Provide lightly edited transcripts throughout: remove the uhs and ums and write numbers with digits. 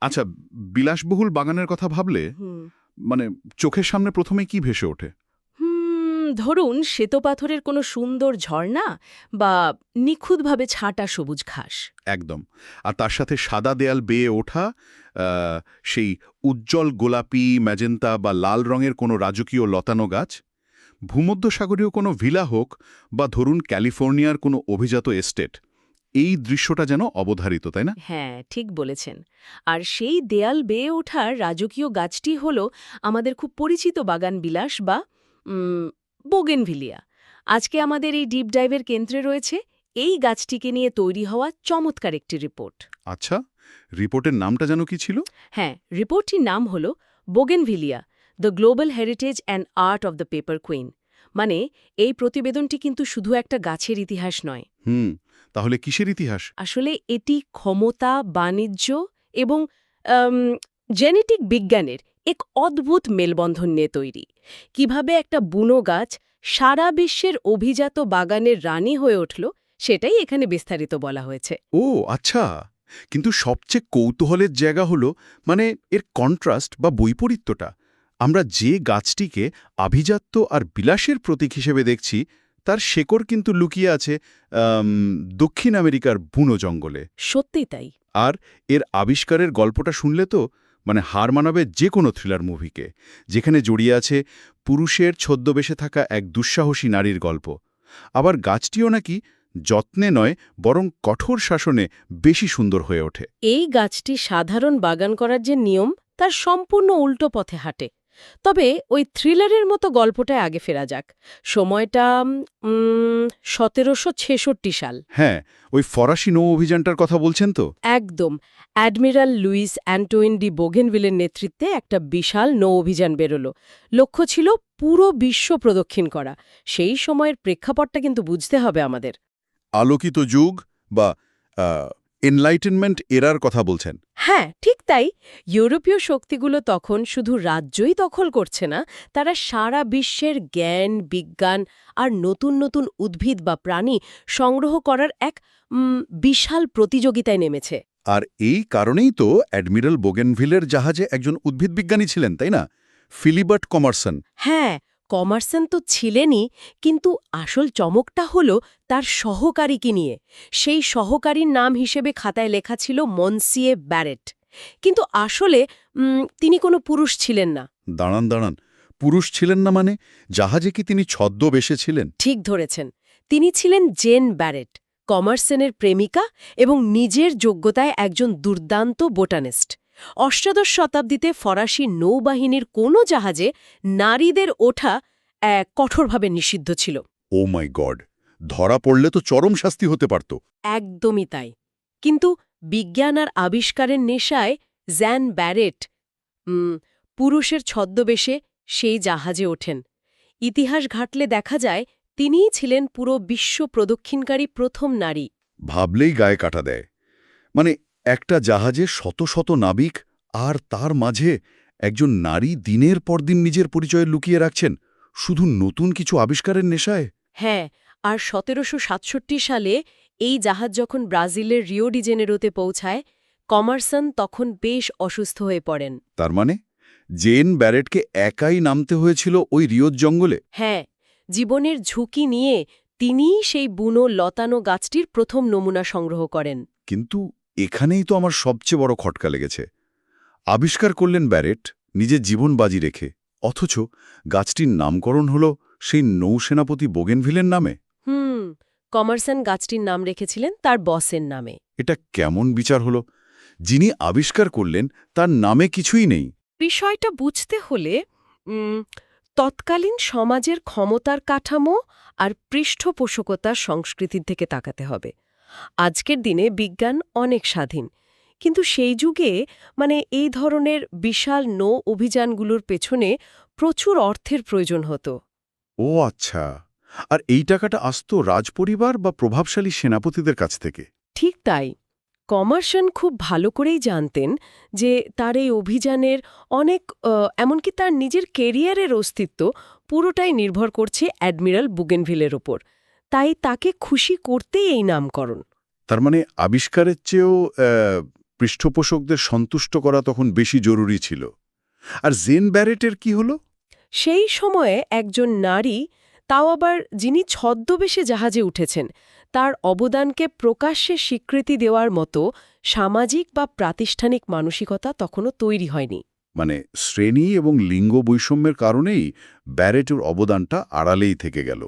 আচ্ছা, বিলাসবহুল বাগানের কথা ভাবলে হুম মানে চোখের সামনে প্রথমে কি ভেসে ওঠে? ধরুন শ্বেতপাথরের কোনো সুন্দর ঝর্ণা বা নিখুঁতভাবে ছাঁটা সবুজ ঘাস। একদম। আর তার সাথে সাদা দেয়াল বেয়ে ওঠা সেই উজ্জ্বল গোলাপি, ম্যাজেন্টা বা লাল রঙের কোনো রাজকীয় লতানো গাছ, ভূমধ্যসাগরীয় কোনো ভিলা হোক বা ধরুন ক্যালিফোর্নিয়ার কোনো অভিজাত এস্টেট, এই দৃশ্যটা যেন অবধারিত, তাই না? হ্যাঁ, ঠিক বলেছেন। আর সেই দেয়াল বেয়ে ওঠার রাজকীয় গাছটি হল আমাদের খুব পরিচিত বাগান বিলাস বা বোগেনভিলিয়া। আজকে আমাদের এই ডিপ ডাইভের কেন্দ্রে রয়েছে এই গাছটিকে নিয়ে তৈরি হওয়া চমৎকার একটি রিপোর্ট। আচ্ছা, রিপোর্টের নামটা যেন কি ছিল? হ্যাঁ, রিপোর্টটির নাম হল bougainvillea, the global heritage and art of the paper queen. মানে এই প্রতিবেদনটি কিন্তু শুধু একটা গাছের ইতিহাস নয়। তাহলে কিসের ইতিহাস? আসলে এটি ক্ষমতা, বাণিজ্য এবং জেনেটিক বিজ্ঞানের এক অদ্ভুত মেলবন্ধন নিয়ে তৈরি। কিভাবে একটা বুনো গাছ সারা বিশ্বের অভিজাত বাগানের রানী হয়ে উঠল, সেটাই এখানে বিস্তারিত বলা হয়েছে। ও আচ্ছা, কিন্তু সবচেয়ে কৌতূহলের জায়গা হলো মানে এর কন্ট্রাস্ট বা বৈপরীত্যটা। আমরা যে গাছটিকে আভিজাত্য আর বিলাসের প্রতীক হিসেবে দেখছি, তার শেকড় কিন্তু লুকিয়ে আছে আম, দক্ষিণ আমেরিকার বুনো জঙ্গলে। সত্যিই তাই। আর এর আবিষ্কারের গল্পটা শুনলে তো মানে হার মানাবে যে কোনো থ্রিলার মুভিকে, যেখানে জড়িয়ে আছে পুরুষের ছদ্মবেশে থাকা এক দুঃসাহসী নারীর গল্প। আবার গাছটিও নাকি যত্নে নয় বরং কঠোর শাসনে বেশি সুন্দর হয়ে ওঠে। এই গাছটি সাধারণ বাগান করার যে নিয়ম, তার সম্পূর্ণ উল্টো পথে হাঁটে। তবে ওই থ্রিলারের মতো গল্পটায় আগে ফেরা যাক। সময়টা ১৭৬৬ সাল। হ্যাঁ, ওই ফরাসি নৌ অভিযানটার কথা বলছেন তো? একদম। অ্যাডমিরাল লুইস অ্যান্টোইন ডি বোগেনভিলের নেতৃত্বে একটা বিশাল নৌ অভিযান বেরোল। লক্ষ্য ছিল পুরো বিশ্ব প্রদক্ষিণ করা। সেই সময়ের প্রেক্ষাপটটা কিন্তু বুঝতে হবে আমাদের। আলোকিত যুগ বা এনলাইটেনমেন্ট এরার কথা বলছেন? হ্যাঁ, ঠিক তাই। ইউরোপীয় শক্তিগুলো তখন শুধু রাজ্যই দখল করছে না, তারা সারা বিশ্বের জ্ঞান, বিজ্ঞান আর নতুন নতুন উদ্ভিদ বা প্রাণী সংগ্রহ করার এক বিশাল প্রতিযোগিতায় নেমেছে। আর এই কারণেই তো অ্যাডমিরাল বোগেনভিলের জাহাজে একজন উদ্ভিদবিজ্ঞানী ছিলেন, তাই না? ফিলিবার্ট কমারসন। হ্যাঁ, কমারসন তো ছিলেনই, কিন্তু আসল চমকটা হলো তার সহকারীকে নিয়ে। সেই সহকারীর নাম হিসেবে খাতায় লেখা ছিল মনসিয়ে ব্যারেট। কিন্তু আসলে তিনি কোনো পুরুষ ছিলেন না। দাঁড়ান দাঁড়ান, পুরুষ ছিলেন না মানে? জাহাজে কি তিনি ছদ্মবেশে ছিলেন? ঠিক ধরেছেন। তিনি ছিলেন জেন ব্যারেট, কমারসনের প্রেমিকা এবং নিজের যোগ্যতায় একজন দুর্দান্ত বোটানিস্ট। অষ্টাদশ শতাব্দীতে ফরাসি নৌবাহিনীর কোনো জাহাজে নারীদের ওঠা কঠোরভাবে নিষিদ্ধ ছিল। ও মাই গড! ধরা পড়লে তো চরম শাস্তি হতে পারত। একদমই তাই। কিন্তু বিজ্ঞান আর আবিষ্কারের নেশায় জ্যান ব্যারেট পুরুষের ছদ্মবেশে সেই জাহাজে ওঠেন। ইতিহাস ঘাটলে দেখা যায় তিনিই ছিলেন পুরো বিশ্ব প্রদক্ষিণকারী প্রথম নারী। ভাবলেই গায়ে কাটা দেয়। মানে একটা জাহাজে শত শত নাবিক, আর তার মাঝে একজন নারী দিনের পর দিন নিজের পরিচয় লুকিয়ে রাখছেন শুধু নতুন কিছু আবিষ্কারের নেশায়। হ্যাঁ, আর ১৭৬৭ সালে এই জাহাজ যখন ব্রাজিলের রিও ডি জেনেরোতে পৌঁছায়, কমারসন তখন বেশ অসুস্থ হয়ে পড়েন। তার মানে জেন ব্যারেটকে একাই নামতে হয়েছিল ওই রিওর জঙ্গলে? হ্যাঁ, জীবনের ঝুঁকি নিয়ে তিনিই সেই বুনো লতানো গাছটির প্রথম নমুনা সংগ্রহ করেন। কিন্তু এখানেই তো আমার সবচেয়ে বড় খটকা লেগেছে। আবিষ্কার করলেন ব্যারেট নিজের জীবন বাজি রেখে, অথচ গাছটির নামকরণ হল সেই নৌসেনাপতি বোগেনভিলের নামে। কমারসন গাছটির নাম রেখেছিলেন তার বসের নামে। এটা কেমন বিচার হলো? যিনি আবিষ্কার করলেন তার নামে কিছুই নেই। বিষয়টা বুঝতে হলে তৎকালীন সমাজের ক্ষমতার কাঠামো আর পৃষ্ঠপোষকতার সংস্কৃতির দিকে তাকাতে হবে। আজকের দিনে বিজ্ঞান অনেক স্বাধীন, কিন্তু সেই যুগে এই ধরনের বিশাল নৌ অভিযানগুলোর পেছনে প্রচুর অর্থের প্রয়োজন হতো। ও আচ্ছা, আর এই টাকাটা আসতো রাজপরিবার বা প্রভাবশালী সেনাপতিদের কাছ থেকে? ঠিক তাই। কমারসন খুব ভালো করেই জানতেন যে তার এই অভিযানের অনেক এমনকি তার নিজের কেরিয়ারের অস্তিত্ব পুরোটাই নির্ভর করছে অ্যাডমিরাল বুগেনভিলের ওপর। তাই তাকে খুশি করতেই এই নামকরণ। তার মানে আবিষ্কারের চেয়েও পৃষ্ঠপোষকদের সন্তুষ্ট করা তখন বেশি জরুরি ছিল। আর জেন ব্যারেটের কি হলো? সেই সময়ে একজন নারী, তাও আবার যিনি ছদ্মবেশে জাহাজে উঠেছেন, তার অবদানকে প্রকাশ্যে স্বীকৃতি দেওয়ার মতো সামাজিক বা প্রাতিষ্ঠানিক মানসিকতা তখনও তৈরি হয়নি। মানে শ্রেণী এবং লিঙ্গ বৈষম্যের কারণেই ব্যারেটের অবদানটা আড়ালেই থেকে গেল।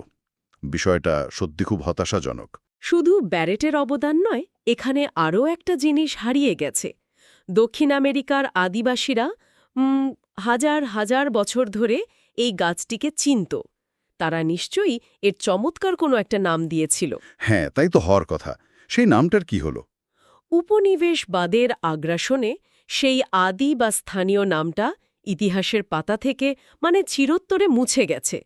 বিষয়টা সত্যি খুব হতাশাজনক। শুধু ব্যারেটের অবদান নয়, এখানে আরও একটা জিনিস হারিয়ে গেছে। দক্ষিণ আমেরিকার আদিবাসীরা হাজার হাজার বছর ধরে এই গাছটিকে চিনত। তারা নিশ্চয়ই এর চমৎকার কোনো একটা নাম দিয়েছিল। হ্যাঁ, তাই তো হওয়ার কথা। সেই নামটার কি হলো? উপনিবেশবাদের আগ্রাসনে সেই আদি বা স্থানীয় নামটা ইতিহাসের পাতা থেকে চিরোত্তরে মুছে গেছে।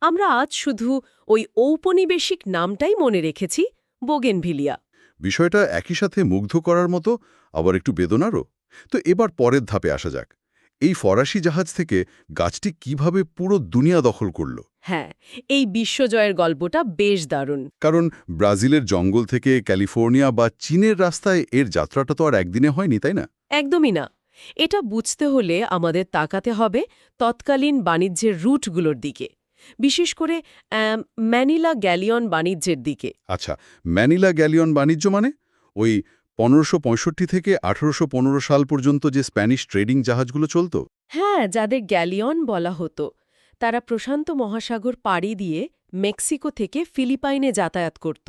আমরা আজ শুধু ওই ঔপনিবেশিক নামটাই মনে রেখেছি, বোগেনভিলিয়া। বিষয়টা একই সাথে মুগ্ধ করার মতো, আবার একটু বেদনারও। তো এবার পরের ধাপে আসা যাক। এই ফরাসি জাহাজ থেকে গাছটি কিভাবে পুরো দুনিয়া দখল করল? হ্যাঁ, এই বিশ্বজয়ের গল্পটা বেশ দারুণ। কারণ ব্রাজিলের জঙ্গল থেকে ক্যালিফোর্নিয়া বা চীনের রাস্তায় এর যাত্রাটা তো আর একদিনে হয়নি, তাই না? একদমই না। এটা বুঝতে হলে আমাদের তাকাতে হবে তৎকালীন বাণিজ্যের রুটগুলোর দিকে, বিশেষ করে ম্যানিলা গ্যালিয়ন বাণিজ্যের দিকে। আচ্ছা, ম্যানিলা গ্যালিয়ন বাণিজ্য মানে ওই 1565 থেকে 1815 সাল পর্যন্ত যে স্প্যানিশ ট্রেডিং জাহাজগুলো চলত? হ্যাঁ, যাদের গ্যালিয়ন বলা হতো, তারা প্রশান্ত মহাসাগর পাড়ি দিয়ে মেক্সিকো থেকে ফিলিপাইনে যাতায়াত করত।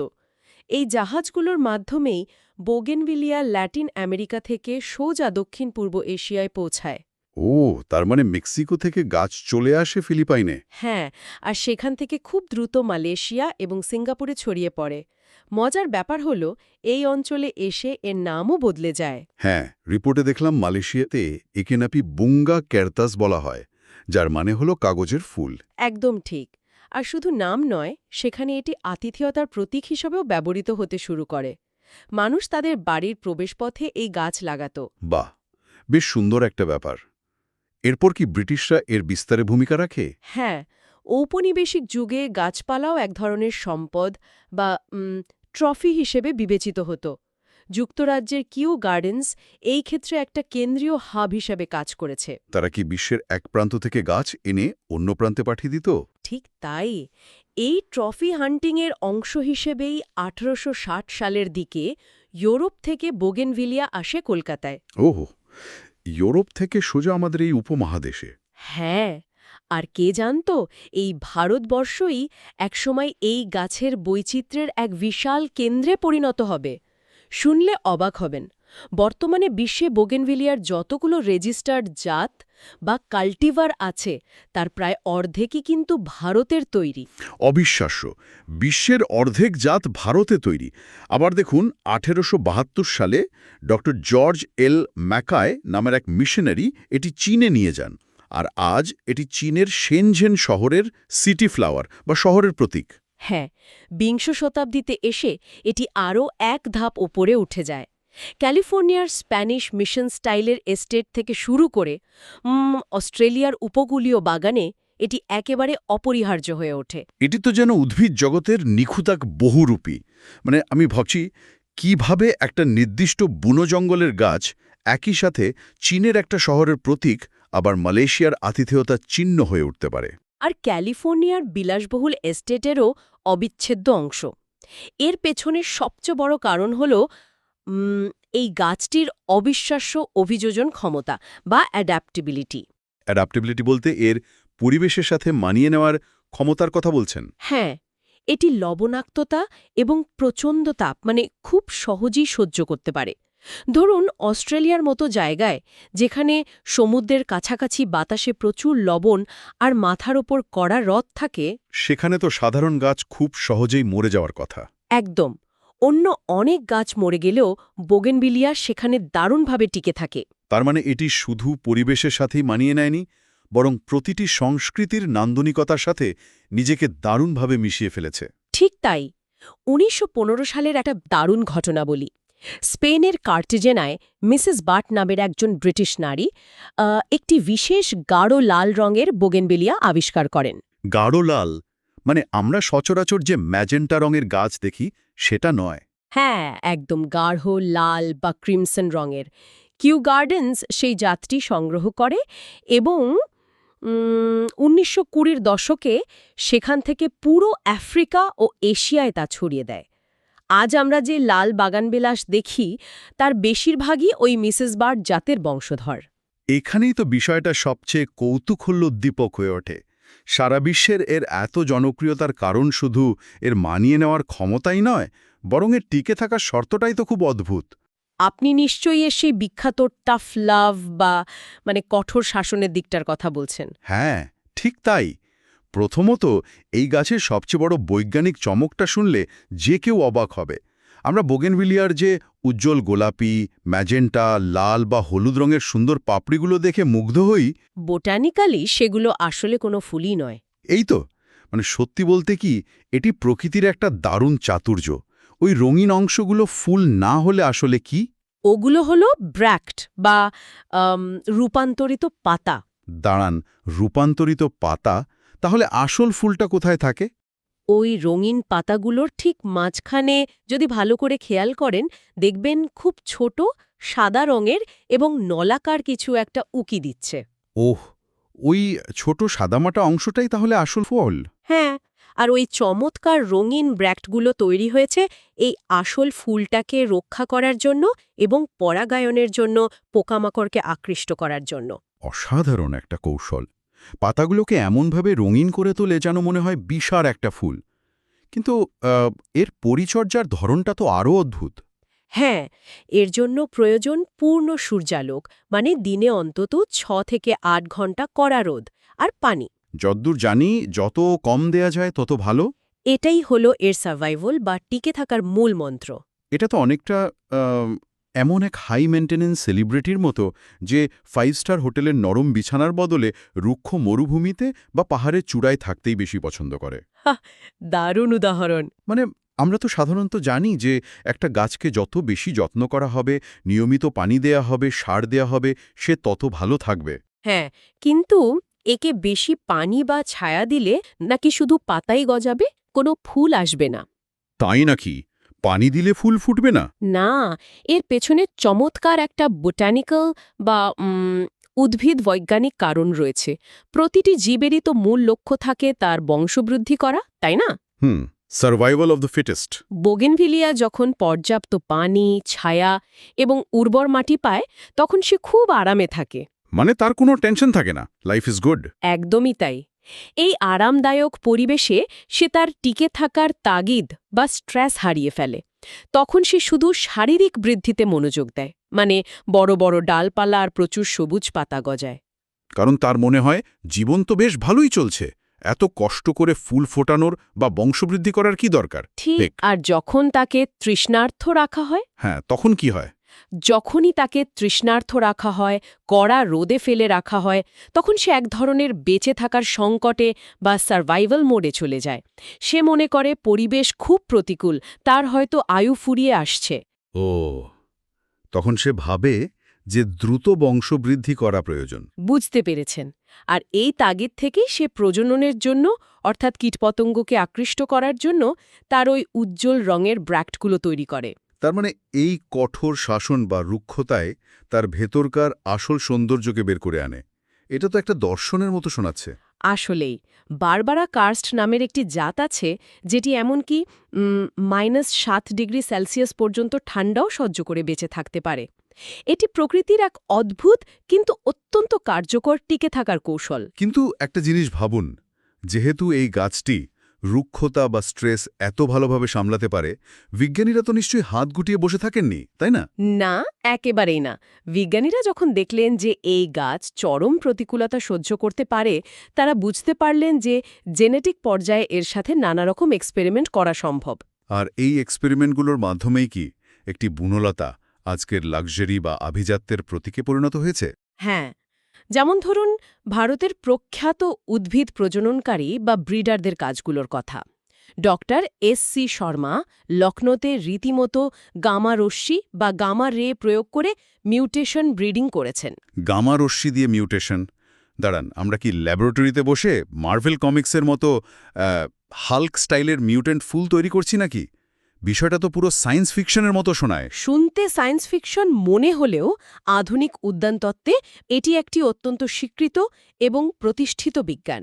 এই জাহাজগুলোর মাধ্যমেই বোগেনভিলিয়া ল্যাটিন আমেরিকা থেকে সোজা দক্ষিণ পূর্ব এশিয়ায় পৌঁছায়। ও, তার মানে মেক্সিকো থেকে গাছ চলে আসে ফিলিপাইনে? হ্যাঁ, আর সেখান থেকে খুব দ্রুত মালয়েশিয়া এবং সিঙ্গাপুরে ছড়িয়ে পড়ে। মজার ব্যাপার হলো, এই অঞ্চলে এসে এর নামও বদলে যায়। হ্যাঁ, রিপোর্টে দেখলাম মালয়েশিয়াতে একে নাকি বুঙ্গা ক্যারতাস বলা হয়, যার মানে হলো কাগজের ফুল। একদম ঠিক। আর শুধু নাম নয়, সেখানে এটি আতিথেয়তার প্রতীক হিসেবেও ব্যবহৃত হতে শুরু করে। মানুষ তাদের বাড়ির প্রবেশপথে এই গাছ লাগাত। বাহ, বেশ সুন্দর একটা ব্যাপার। এরপর কি ব্রিটিশরা এর বিস্তারে ভূমিকা রাখে? হ্যাঁ, ঔপনিবেশিক যুগে গাছপালাও এক ধরনের সম্পদ বা ট্রফি হিসেবে বিবেচিত হতো। যুক্তরাজ্যের কিউ গার্ডেন্স এই ক্ষেত্রে একটা কেন্দ্রীয় হাব হিসেবে কাজ করেছে। তারা কি বিশ্বের এক প্রান্ত থেকে গাছ এনে অন্য প্রান্তে পাঠিয়ে দিত? ঠিক তাই। এই ট্রফি হান্টিংয়ের অংশ হিসেবেই 1860 সালের দিকে ইউরোপ থেকে বোগেনভিলিয়া আসে কলকাতায়। ওহ, ইউরোপ থেকে সোজা আমাদের এই উপমহাদেশে? হ্যাঁ, আর কে জানত এই ভারতবর্ষই একসময় এই গাছের বৈচিত্র্যের এক বিশাল কেন্দ্রে পরিণত হবে। শুনলে অবাক হবেন, বর্তমানে বিশ্বে বোগেনভিলিয়ার যতগুলো রেজিস্টার্ড জাত বা কাল্টিভার আছে, তার প্রায় অর্ধেকই কিন্তু ভারতের তৈরি। অবিশ্বাস্য! বিশ্বের অর্ধেক জাত ভারতে তৈরি। আবার দেখুন, 1872 সালে ডক্টর জর্জ এল ম্যাকায় নামের এক মিশনারি এটি চীনে নিয়ে যান। আর আজ এটি চীনের শেনঝেন শহরের সিটি ফ্লাওয়ার বা শহরের প্রতীক। হ্যাঁ, বিংশ শতাব্দীতে এসে এটি আরও এক ধাপ ওপরে উঠে যায়। ক্যালিফোর্নিয়ার স্প্যানিশ মিশন স্টাইলের এস্টেট থেকে শুরু করে অস্ট্রেলিয়ার উপকূলীয় বাগানে এটি একেবারে অপরিহার্য হয়ে ওঠে। এটি তো যেন উদ্ভিদ জগতের নিখুঁত এক বহুরূপী। মানে আমি ভাবছি, কিভাবে একটা নির্দিষ্ট বুনো জঙ্গলের গাছ একই সাথে চীনের একটা শহরের প্রতীক, আবার মালয়েশিয়ার আতিথেয়তার চিহ্ন হয়ে উঠতে পারে। আর ক্যালিফোর্নিয়ার বিলাসবহুল এস্টেটেরও অবিচ্ছেদ্য অংশ। এর পেছনের সবচেয়ে বড় কারণ হল এই গাছটির অবিশ্বাস্য অভিযোজন ক্ষমতা বা অ্যাডাপ্টেবিলিটি। অ্যাডাপ্টেবিলিটি বলতে এর পরিবেশের সাথে মানিয়ে নেওয়ার ক্ষমতার কথা বলছেন? হ্যাঁ, এটি লবণাক্ততা এবং প্রচণ্ড তাপ খুব সহজেই সহ্য করতে পারে। ধরুন, অস্ট্রেলিয়ার মতো জায়গায়, যেখানে সমুদ্রের কাছাকাছি বাতাসে প্রচুর লবণ আর মাথার ওপর কড়া হ্রদ থাকে, সেখানে তো সাধারণ গাছ খুব সহজেই মরে যাওয়ার কথা। একদম। অন্য অনেক গাছ মরে গেলেও বোগেনভিলিয়া সেখানে দারুণভাবে টিকে থাকে। তার মানে এটি শুধু পরিবেশের সাথেই মানিয়ে নেয়নি, বরং প্রতিটি সংস্কৃতির নান্দনিকতার সাথে নিজেকে দারুণভাবে মিশিয়ে ফেলেছে। ঠিক তাই। 1915 সালের একটা দারুণ ঘটনা বলি। স্পেনের কার্টিজেনায় মিসেস বাট নামের একজন ব্রিটিশ নারী একটি বিশেষ গাঢ় লাল রঙের বোগেনভিলিয়া আবিষ্কার করেন। গাঢ় লাল মানে আমরা সচরাচর যে ম্যাজেন্টা রঙের গাছ দেখি সেটা নয়? হ্যাঁ, একদম গাঢ় লাল বা ক্রিমসন রঙের। কিউ গার্ডেন্স সেই জাতটি সংগ্রহ করে এবং ১৯২০-র দশকে সেখান থেকে পুরো আফ্রিকা ও এশিয়ায় তা ছড়িয়ে দেয়। আজ আমরা যে লাল বাগানবিলাস দেখি তার বেশিরভাগই ওই মিসেস বার্ড জাতের বংশধর। এখানেই তো বিষয়টা সবচেয়ে কৌতূহলোদ্দীপক হয়ে ওঠে। সারা বিশ্বের এর এত জনপ্রিয়তার কারণ শুধু এর মানিয়ে নেওয়ার ক্ষমতাই নয়, বরং এর টিকে থাকার শর্তটাই তো খুব অদ্ভুত। আপনি নিশ্চয়ই এর সেই বিখ্যাত টাফ লাভ বা কঠোর শাসনের দিকটার কথা বলছেন। হ্যাঁ, ঠিক তাই। প্রথমত, এই গাছের সবচেয়ে বড় বৈজ্ঞানিক চমকটা শুনলে যে কেউ অবাক হবে। আমরা বোগেনভিলিয়ার যে উজ্জ্বল গোলাপি, ম্যাজেন্টা, লাল বা হলুদ রঙের সুন্দর পাপড়িগুলো দেখে মুগ্ধ হই। বোটানিক্যালি সেগুলো আসলে কোনো ফুলই নয়। এই তো, সত্যি বলতে কি, এটি প্রকৃতির একটা দারুণ চাতুর্য। ওই রঙিন অংশগুলো ফুল না হলে আসলে কি? ওগুলো হলো ব্র্যাক্ট বা রূপান্তরিত পাতা। দাঁড়ান, রূপান্তরিত পাতা? তাহলে আসল ফুলটা কোথায় থাকে? ওই রঙিন পাতাগুলোর ঠিক মাঝখানে যদি ভালো করে খেয়াল করেন, দেখবেন খুব ছোট সাদা রঙের এবং নলাকার কিছু একটা উকি দিচ্ছে। ওহ, ওই ছোট সাদামাটা অংশটাই তাহলে আসল ফল? হ্যাঁ, আর ওই চমৎকার রঙিন ব্র্যাক্টগুলো তৈরি হয়েছে এই আসল ফুলটাকে রক্ষা করার জন্য এবং পরাগায়নের জন্য, পোকামাকড়কে আকৃষ্ট করার জন্য। অসাধারণ একটা কৌশল। পাতাগুলোকে এমনভাবে রঙিন করে তোলে যেন মনে হয় বিশাল একটা ফুল। কিন্তু এর পরিচর্যার ধরনটা তো আরও অদ্ভুত। হ্যাঁ, এর জন্য প্রয়োজন পূর্ণ সূর্যালোক, দিনে অন্তত ৬ থেকে ৮ ঘন্টা কড়া রোদ আর পানি। যদ্দূর জানি, যত কম দেয়া যায় তত ভালো। এটাই হলো এর সার্ভাইভাল বা টিকে থাকার মূল মন্ত্র। এটা তো অনেকটা এমন এক হাই মেইনটেনেন্স সেলিব্রিটির মতো যে 5 স্টার হোটেলের নরম বিছানার বদলে রুক্ষ মরুভূমিতে বা পাহাড়ের চূড়ায় থাকতেই বেশি পছন্দ করে। দারুণ উদাহরণ। আমরা তো সাধারণত জানি যে একটা গাছকে যত বেশি যত্ন করা হবে, নিয়মিত পানি দেয়া হবে, সার দেয়া হবে, সে তত ভালো থাকবে। হ্যাঁ, কিন্তু একে বেশি পানি বা ছায়া দিলে নাকি শুধু পাতাই গজাবে, কোনো ফুল আসবে না? তাই নাকি? পানি দিলে ফুল ফুটবে না? না, এর পেছনে চমৎকার একটা বোটানিক্যাল বা উদ্ভিদ বৈজ্ঞানিক কারণ রয়েছে। প্রতিটি জীবেরই তো মূল লক্ষ্য থাকে তার বংশবৃদ্ধি করা, তাই না? Survival of the fittest. Bougainvillea যখন পর্যাপ্ত পানি, ছায়া এবং উর্বর মাটি পায়, তখন সে খুব আরামে থাকে। তার কোনো টেনশন থাকে না, লাইফ ইজ গুড। একদমই তাই। এই আরামদায়ক পরিবেশে সে তার টিকে থাকার তাগিদ বা স্ট্রেস হারিয়ে ফেলে। তখন সে শুধু শারীরিক বৃদ্ধিতে মনোযোগ দেয়, বড় বড় ডালপালা আর প্রচুর সবুজ পাতা গজায়। কারণ তার মনে হয় জীবন তো বেশ ভালোই চলছে, এত কষ্ট করে ফুল ফোটানোর বা বংশবৃদ্ধি করার কি দরকার? ঠিক। আর যখন তাকে তৃষ্ণার্থ রাখা হয়, হ্যাঁ, তখন কি হয়? যখনই তাকে তৃষ্ণার্থ রাখা হয়, কড়া রোদে ফেলে রাখা হয়, তখন সে এক ধরনের বেঁচে থাকার সংকটে বা সার্ভাইভাল মোডে চলে যায়। সে মনে করে পরিবেশ খুব প্রতিকূল, তার হয়তো আয়ু ফুরিয়ে আসছে। ও, তখন সে ভাবে যে দ্রুত বংশবৃদ্ধি করা প্রয়োজন। বুঝতে পেরেছেন। আর এই তাগিদ থেকেই সে প্রজননের জন্য, অর্থাৎ কীটপতঙ্গকে আকৃষ্ট করার জন্য, তার ওই উজ্জ্বল রঙের ব্র্যাক্টগুলো তৈরি করে। তার এই কঠোর শাসন বা রুক্ষতায় তার ভেতরকার আসল সৌন্দর্যকে বের করে আনে। এটা তো একটা দর্শনের মতো শোনাচ্ছে। আসলেই, বারবারা কার্স্ট নামের একটি জাত আছে যেটি এমনকি -7 ডিগ্রি সেলসিয়াস পর্যন্ত ঠান্ডাও সহ্য করে বেঁচে থাকতে পারে। এটি প্রকৃতির এক অদ্ভুত কিন্তু অত্যন্ত কার্যকর টিকে থাকার কৌশল। কিন্তু একটা জিনিস ভাবুন, যেহেতু এই গাছটি রুক্ষতা বা স্ট্রেস এত ভালোভাবে সামলাতে পারে, বিজ্ঞানীরা তো নিশ্চয়ই হাত গুটিয়ে বসে থাকেননি, তাই না? না, একেবারেই না। বিজ্ঞানীরা যখন দেখলেন যে এই গাছ চরম প্রতিকূলতা সহ্য করতে পারে, তারা বুঝতে পারলেন যে জেনেটিক পর্যায়ে এর সাথে নানা রকম এক্সপেরিমেন্ট করা সম্ভব। আর এই এক্সপেরিমেন্টগুলোর মাধ্যমেই কি একটি বুনলতা আজকের লাক্সারি বা আভিজাত্যের প্রতীকে পরিণত হয়েছে? হ্যাঁ, যেমন ধরুন ভারতের প্রখ্যাত উদ্ভিদ প্রজননকারী বা ব্রিডারদের কাজগুলোর কথা। Doctor SC. শর্মা লখনৌতে রীতিমতো গামা রশ্মি বা গামা রে প্রয়োগ করে মিউটেশন ব্রিডিং করেছেন। গামা রশ্মি দিয়ে মিউটেশন? দাঁড়ান, আমরা কি ল্যাবরেটরিতে বসে মার্ভেল কমিক্সের মতো হাল্ক স্টাইলের মিউট্যান্ট ফুল তৈরি করছি নাকি? বিষয়টা তো পুরো সায়েন্স ফিকশনের মতো শোনায়। শুনতে সায়েন্স ফিকশন মনে হলেও আধুনিক উদ্যানতত্ত্বে এটি একটি অত্যন্ত স্বীকৃত এবং প্রতিষ্ঠিত বিজ্ঞান।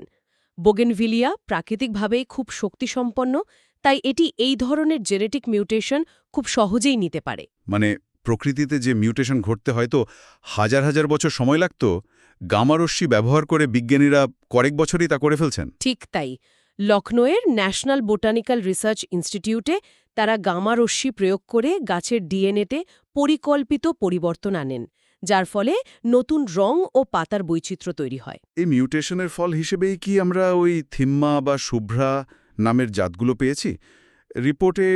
বোগেনভিলিয়া প্রাকৃতিকভাবেই খুব শক্তিসম্পন্ন, তাই এটি এই ধরনের জেনেটিক মিউটেশন খুব সহজেই নিতে পারে। মানে প্রকৃতিতে যে মিউটেশন ঘটতে হয়তো হাজার হাজার বছর সময় লাগত, গামারশ্মি ব্যবহার করে বিজ্ঞানীরা কয়েক বছরই তা করে ফেলছেন। ঠিক তাই। লখনৌয়ের ন্যাশনাল বোটানিক্যাল রিসার্চ ইনস্টিটিউটে তারা গামা রশ্মি প্রয়োগ করে গাছের ডিএনএতে পরিকল্পিত পরিবর্তন আনেন, যার ফলে নতুন রং ও পাতার বৈচিত্র্য তৈরি হয়। এই মিউটেশনের ফল হিসেবেই কি আমরা ওই থিম্মা বা শুভ্রা নামের জাতগুলো পেয়েছি? রিপোর্টে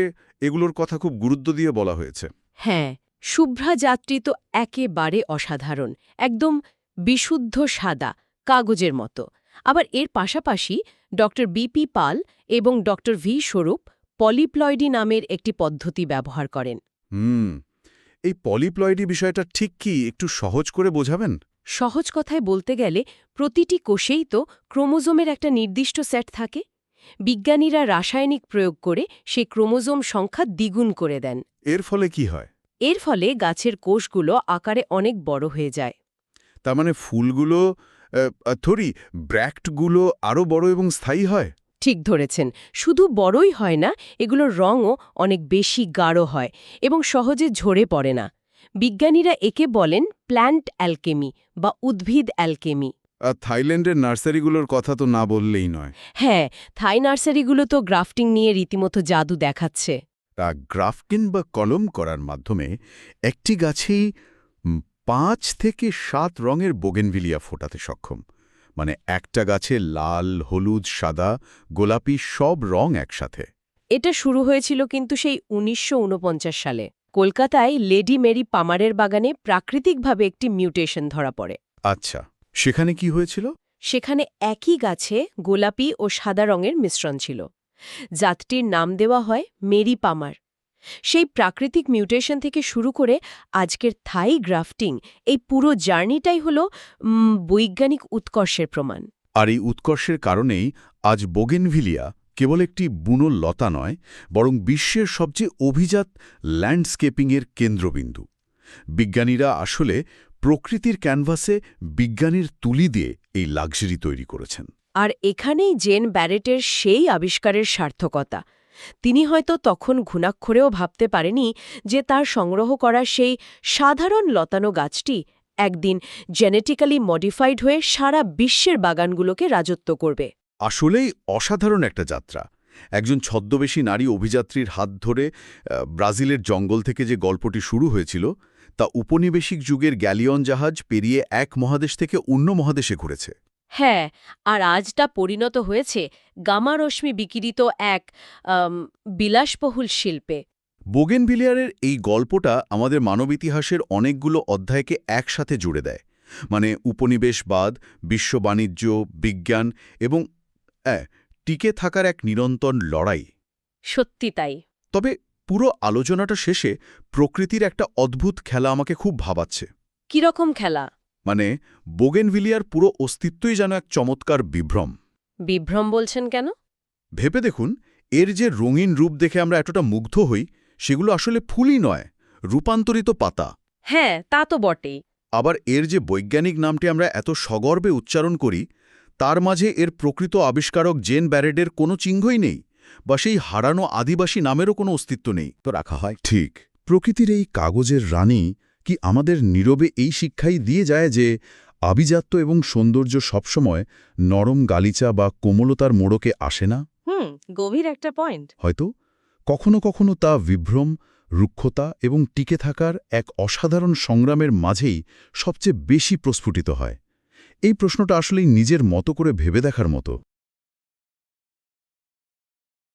এগুলোর কথা খুব গুরুত্ব দিয়ে বলা হয়েছে। হ্যাঁ, শুভ্রা জাতটি তো একেবারে অসাধারণ, একদম বিশুদ্ধ সাদা, কাগজের মতো। আবার এর পাশাপাশি ডক্টর বিপি পাল এবং ডক্টর ভি স্বরূপ পলিপ্লয়েডি নামের একটি পদ্ধতি ব্যবহার করেন। এই পলিপ্লয়েডি বিষয়টা ঠিক কি একটু সহজ করে বোঝাবেন? সহজ কথায় বলতে গেলে প্রতিটি কোষেই তো ক্রোমোজোমের একটা নির্দিষ্ট সেট থাকে। বিজ্ঞানীরা রাসায়নিক প্রয়োগ করে সেই ক্রোমোজোম সংখ্যা দ্বিগুণ করে দেন। এর ফলে কি হয়? এর ফলে গাছের কোষগুলো আকারে অনেক বড় হয়ে যায়। তার মানে ফুলগুলো ব্র্যাক্টগুলো আরও বড় এবং স্থায়ী হয়? ঠিক ধরেছেন, শুধু বড়ই হয় না, এগুলোর রঙও অনেক বেশি গাঢ় হয় এবং সহজে ঝরে পড়ে না। বিজ্ঞানীরা একে বলেন প্ল্যান্ট অ্যালকেমি বা উদ্ভিদ অ্যালকেমি। আর থাইল্যান্ডের নার্সারিগুলোর কথা তো না বললেই নয়। হ্যাঁ, থাই নার্সারিগুলো তো গ্রাফটিং নিয়ে রীতিমতো জাদু দেখাচ্ছে। তা গ্রাফটিং বা কলম করার মাধ্যমে একটি গাছেই 5 থেকে 7 রঙের বোগেনভিলিয়া ফোটাতে সক্ষম। মানে একটা গাছে লাল, হলুদ, সাদা, গোলাপি সব রং একসাথে। এটা শুরু হয়েছিল কিন্তু সেই ১৯৪৯ সালে কলকাতায় লেডি মেরি পামারের বাগানে প্রাকৃতিকভাবে একটি মিউটেশন ধরা পড়ে। আচ্ছা, সেখানে কি হয়েছিল? সেখানে একই গাছে গোলাপি ও সাদা রঙের মিশ্রণ ছিল। জাতটির নাম দেওয়া হয় মেরি পামার। সেই প্রাকৃতিক মিউটেশন থেকে শুরু করে আজকের থাই গ্রাফটিং, এই পুরো জার্নিটাই হল বৈজ্ঞানিক উৎকর্ষের প্রমাণ। আর এই উৎকর্ষের কারণেই আজ বোগেনভিলিয়া কেবল একটি বুনো লতা নয়, বরং বিশ্বের সবচেয়ে অভিজাত ল্যান্ডস্কেপিংয়ের কেন্দ্রবিন্দু। বিজ্ঞানীরা আসলে প্রকৃতির ক্যানভাসে বিজ্ঞানীর তুলি দিয়ে এই লাক্সারি তৈরি করেছেন। আর এখানেই জেন ব্যারেটের সেই আবিষ্কারের সার্থকতা। তিনি হয়তো তখন ঘুণাক্ষরেও ভাবতে পারেনি যে তার সংগ্রহ করা সেই সাধারণ লতানো গাছটি একদিন জেনেটিক্যালি মডিফাইড হয়ে সারা বিশ্বের বাগানগুলোকে রাজত্ব করবে। আসলেই অসাধারণ একটা যাত্রা। একজন ছদ্মবেশী নারী অভিযাত্রীর হাত ধরে ব্রাজিলের জঙ্গল থেকে যে গল্পটি শুরু হয়েছিল, তা উপনিবেশিক যুগের গ্যালিয়ন জাহাজ পেরিয়ে এক মহাদেশ থেকে অন্য মহাদেশে ঘুরেছে। হ্যাঁ, আর আজটা পরিণত হয়েছে গামা রশ্মি বিকিরিত এক বিলাসবহুল শিল্পে। বোগেনভিলিয়ারের এই গল্পটা আমাদের মানব ইতিহাসের অনেকগুলো অধ্যায়কে একসাথে জুড়ে দেয়। মানে উপনিবেশবাদ, বিশ্ব বাণিজ্য, বিজ্ঞান এবং টিকে থাকার এক নিরন্তর লড়াই। সত্যি তাই। তবে পুরো আলোচনাটা শেষে প্রকৃতির একটা অদ্ভুত খেলা আমাকে খুব ভাবাচ্ছে। কিরকম খেলা? মানে বোগেনভিলিয়ার পুরো অস্তিত্বই যেন এক চমৎকার বিভ্রম। বিভ্রম বলছেন কেন? ভেবে দেখুন, এর যে রঙিন রূপ দেখে আমরা এতটা মুগ্ধ হই, সেগুলো আসলে ফুলই নয়, রূপান্তরিত পাতা। হ্যাঁ, তা তো বটেই। আবার এর যে বৈজ্ঞানিক নামটি আমরা এত সগর্বে উচ্চারণ করি, তার মাঝে এর প্রকৃত আবিষ্কারক জেন ব্যারেটের কোনো চিহ্নই নেই, বা সেই হারানো আদিবাসী নামেরও কোনো অস্তিত্ব নেই তো রাখা হয়। ঠিক, প্রকৃতির এই কাগজের রানী কি আমাদের নীরবে এই শিক্ষাই দিয়ে যায় যে আভিজাত্য এবং সৌন্দর্য সবসময় নরম গালিচা বা কোমলতার মোড়কে আসে না? গভীর একটা পয়েন্ট। হয়তো কখনো কখনো তা বিভ্রম, রুক্ষতা এবং টিকে থাকার এক অসাধারণ সংগ্রামের মাঝেই সবচেয়ে বেশি প্রস্ফুটিত হয়। এই প্রশ্নটা আসলেই নিজের মতো করে ভেবে দেখার মতো।